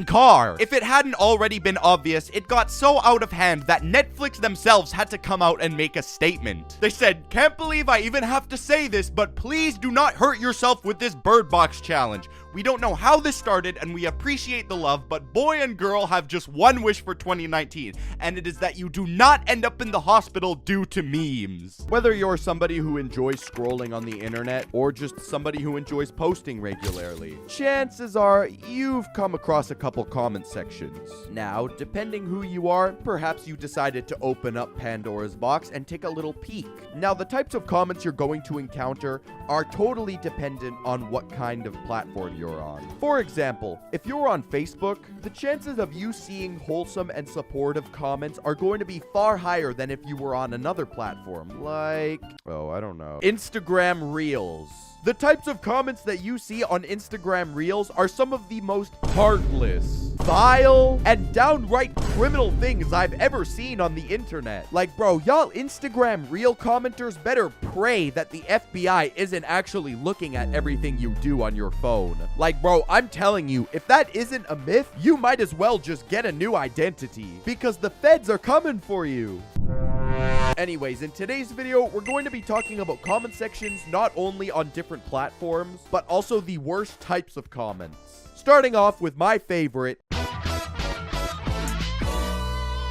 car. If it hadn't already been obvious, it got so out of hand that Netflix themselves had to come out and make a statement. They said, "Can't believe I even have to say this, but please do not hurt yourself with this Bird Box Challenge. We don't know how this started and we appreciate the love, but boy and girl have just one wish for 2019, and it is that you do not end up in the hospital due to memes." Whether you're somebody who enjoys scrolling on the internet or just somebody who enjoys posting regularly, chances are you've come across a couple comment sections. Now, depending who you are, perhaps you decided to open up Pandora's box and take a little peek. Now, the types of comments you're going to encounter are totally dependent on what kind of platform you're on. For example, if you're on Facebook, the chances of you seeing wholesome and supportive comments are going to be far higher than if you were on another platform, like, I don't know, Instagram Reels. The types of comments that you see on Instagram Reels are some of the most heartless, vile, and downright criminal things I've ever seen on the internet. Like, bro, y'all Instagram Reel commenters better pray that the FBI isn't actually looking at everything you do on your phone. Like, bro, I'm telling you, if that isn't a myth, you might as well just get a new identity, because the feds are coming for you. Anyways, in today's video, we're going to be talking about comment sections not only on different platforms, but also the worst types of comments. Starting off with my favorite.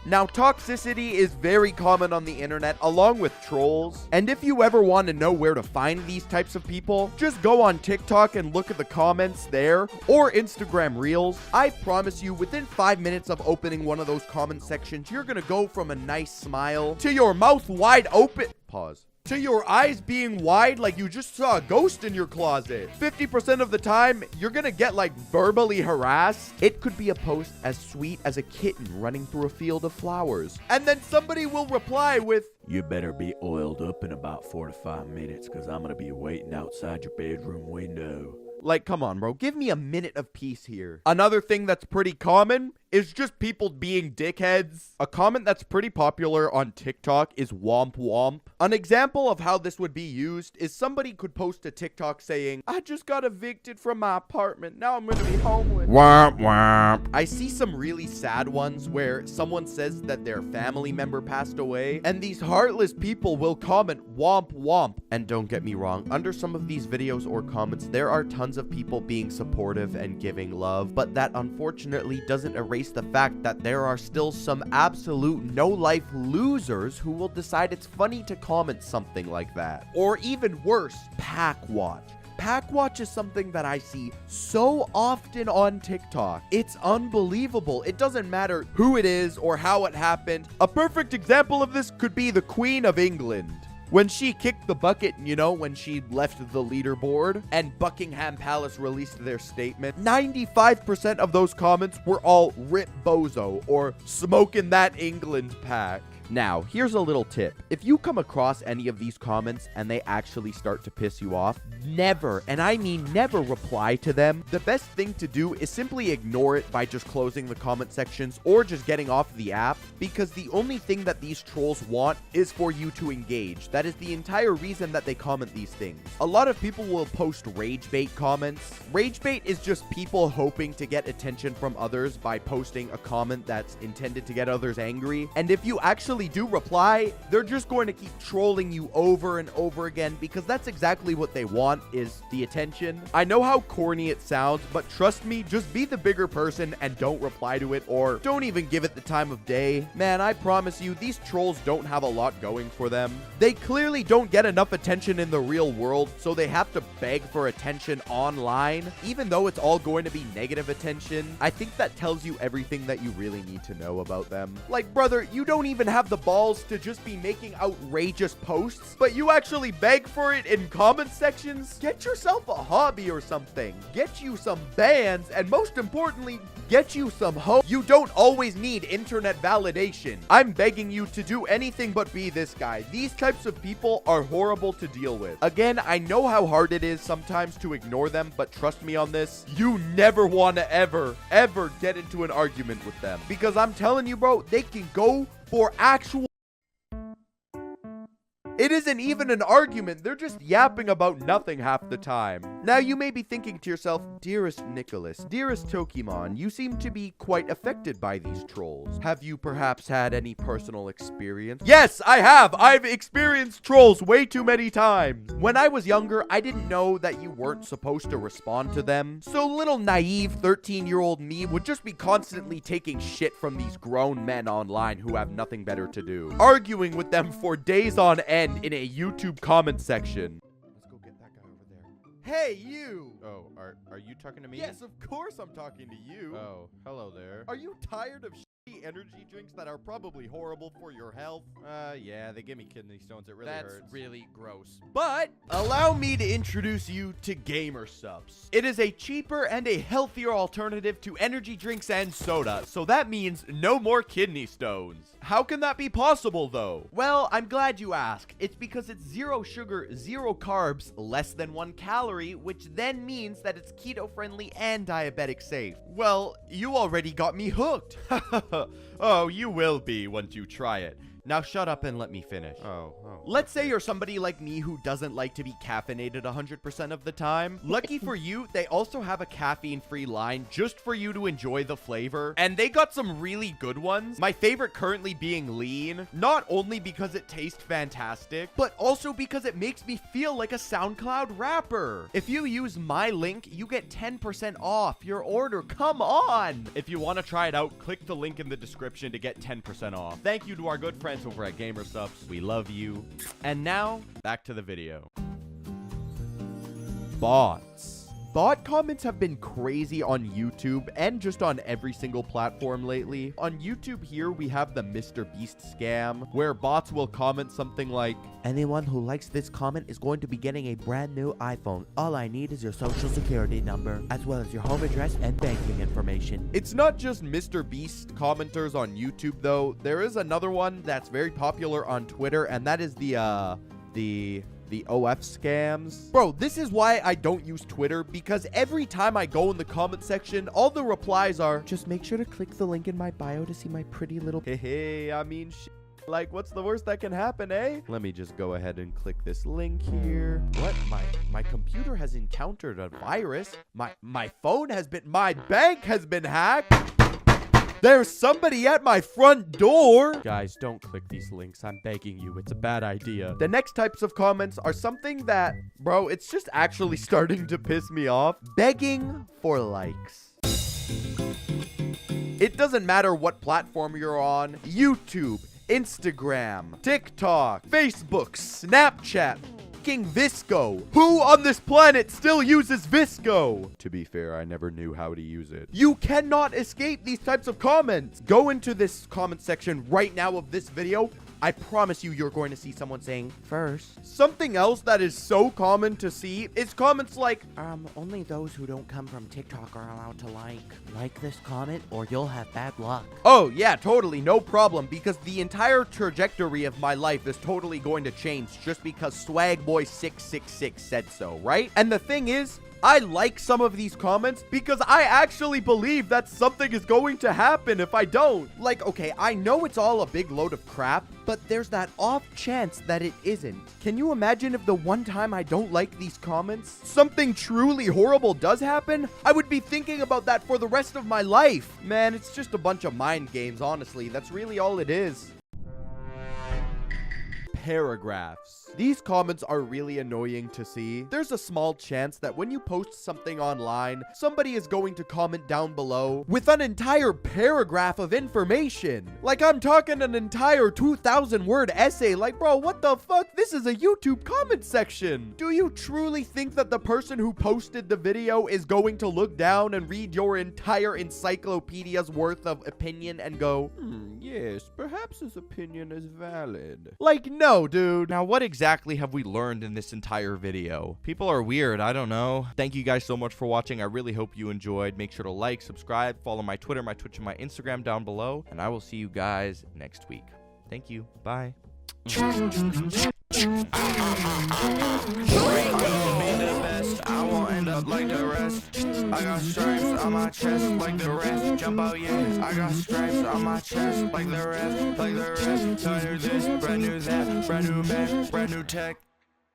Now, toxicity is very common on the internet, along with trolls. And if you ever want to know where to find these types of people, just go on TikTok and look at the comments there, or Instagram Reels. I promise you, within 5 minutes of opening one of those comment sections, you're gonna go from a nice smile to your mouth wide open. Pause. To your eyes being wide like you just saw a ghost in your closet. 50% of the time, you're gonna get like verbally harassed. It could be a post as sweet as a kitten running through a field of flowers. And then somebody will reply with, "You better be oiled up in about 4 to 5 minutes, because I'm going to be waiting outside your bedroom window." Like, come on, bro. Give me a minute of peace here. Another thing that's pretty common is just people being dickheads. A comment that's pretty popular on TikTok is womp womp. An example of how this would be used is somebody could post a TikTok saying, "I just got evicted from my apartment. Now I'm gonna be homeless." Womp womp. I see some really sad ones where someone says that their family member passed away, and these heartless people will comment womp womp. And don't get me wrong, under some of these videos or comments, there are tons of people being supportive and giving love, but that unfortunately doesn't erase the fact that there are still some absolute no-life losers who will decide it's funny to comment something like that. Or even worse, pack watch. Pack watch is something that I see so often on TikTok. It's unbelievable. It doesn't matter who it is or how it happened. A perfect example of this could be the Queen of England. When she kicked the bucket, you know, when she left the leaderboard and Buckingham Palace released their statement, 95% of those comments were all "rip bozo" or "smoking that England pack." Now, here's a little tip. If you come across any of these comments and they actually start to piss you off, never, and I mean never, reply to them. The best thing to do is simply ignore it by just closing the comment sections or just getting off the app, because the only thing that these trolls want is for you to engage. That is the entire reason that they comment these things. A lot of people will post rage bait comments. Rage bait is just people hoping to get attention from others by posting a comment that's intended to get others angry. And if you actually do reply, they're just going to keep trolling you over and over again, because that's exactly what they want, is the attention. I know how corny it sounds, but trust me, just be the bigger person and don't reply to it, or don't even give it the time of day. Man, I promise you, these trolls don't have a lot going for them. They clearly don't get enough attention in the real world, so they have to beg for attention online, even though it's all going to be negative attention. I think that tells you everything that you really need to know about them. Like, brother, you don't even have have the balls to just be making outrageous posts, but you actually beg for it in comment sections? Get yourself a hobby or something. Get you some bands, and most importantly, get you some hope. You don't always need internet validation. I'm begging you to do anything but be this guy. These types of people are horrible to deal with. Again, I know how hard it is sometimes to ignore them, but trust me on this, you never want to ever get into an argument with them. Because I'm telling you, bro, they can go for actual... It isn't even an argument, they're just yapping about nothing half the time. Now you may be thinking to yourself, dearest Nicholas, dearest Tokemon, you seem to be quite affected by these trolls. Have you perhaps had any personal experience? Yes, I have! I've experienced trolls way too many times. When I was younger, I didn't know that you weren't supposed to respond to them. So little naive 13-year-old me would just be constantly taking shit from these grown men online who have nothing better to do. Arguing with them for days on end in a YouTube comment section. Let's go get that guy over there. Hey, you! Oh, are you talking to me? Yes, of course I'm talking to you. Oh, hello there. Are you tired of shitty energy drinks that are probably horrible for your health? Yeah, they give me kidney stones. It really hurts. That's really gross. But allow me to introduce you to Gamer Subs. It is a cheaper and a healthier alternative to energy drinks and soda, so that means no more kidney stones. How can that be possible, though? Well, I'm glad you asked. It's because it's 0 sugar, 0 carbs, less than 1 calorie, which then means that it's keto-friendly and diabetic safe. Well, you already got me hooked. Oh, you will be once you try it. Now shut up and let me finish. Let's say you're somebody like me who doesn't like to be caffeinated 100% of the time. Lucky for you, they also have a caffeine-free line just for you to enjoy the flavor. And they got some really good ones. My favorite currently being Lean. Not only because it tastes fantastic, but also because it makes me feel like a SoundCloud rapper. If you use my link, you get 10% off your order. Come on! If you want to try it out, click the link in the description to get 10% off. Thank you to our good friends over at Gamer Subs. We love you. And now, back to the video. Bots. Bot comments have been crazy on YouTube and just on every single platform lately. On YouTube here, we have the Mr. Beast scam, where bots will comment something like, anyone who likes this comment is going to be getting a brand new iPhone. All I need is your social security number, as well as your home address and banking information. It's not just Mr. Beast commenters on YouTube, though. There is another one that's very popular on Twitter, and that is the OF scams. Bro, this is why I don't use Twitter, because every time I go in the comment section, all the replies are, just make sure to click the link in my bio to see my pretty little... Hey, I mean, like, what's the worst that can happen, eh? Let me just go ahead and click this link here. What? My computer has encountered a virus. My phone has been... My bank has been hacked. There's somebody at my front door! Guys, don't click these links. I'm begging you. It's a bad idea. The next types of comments are something that, bro, it's just actually starting to piss me off. Begging for likes. It doesn't matter what platform you're on. YouTube, Instagram, TikTok, Facebook, Snapchat, Visco. Who on this planet still uses Visco? To be fair, I never knew how to use it. You cannot escape these types of comments. Go into this comment section right now of this video. I promise you, you're going to see someone saying, first. Something else that is so common to see is comments like, only those who don't come from TikTok are allowed to like this comment or you'll have bad luck. Oh, yeah, totally. No problem. Because the entire trajectory of my life is totally going to change just because Swagboy666 said so, right? And the thing is, I like some of these comments because I actually believe that something is going to happen if I don't. Like, okay, I know it's all a big load of crap, but there's that off chance that it isn't. Can you imagine if the one time I don't like these comments, something truly horrible does happen? I would be thinking about that for the rest of my life. Man, it's just a bunch of mind games, honestly. That's really all it is. paragraphs. These comments are really annoying to see. There's a small chance that when you post something online, somebody is going to comment down below with an entire paragraph of information. Like, I'm talking an entire 2,000 word essay. Like, bro, what the fuck? This is a YouTube comment section. Do you truly think that the person who posted the video is going to look down and read your entire encyclopedia's worth of opinion and go, yes, perhaps his opinion is valid? Like, no, dude. Now, what exactly have we learned in this entire video? People are weird, I don't know. Thank you guys so much for watching. I really hope you enjoyed. Make sure to like, subscribe, follow my Twitter, my Twitch, and my Instagram down below, and I will see you guys next week. Thank you. Bye. I won't end up like the rest. I got stripes on my chest like the rest. Jump out, yeah. I got stripes on my chest like the rest, like the rest. Brand new this, brand new that, brand new Mac, brand new tech.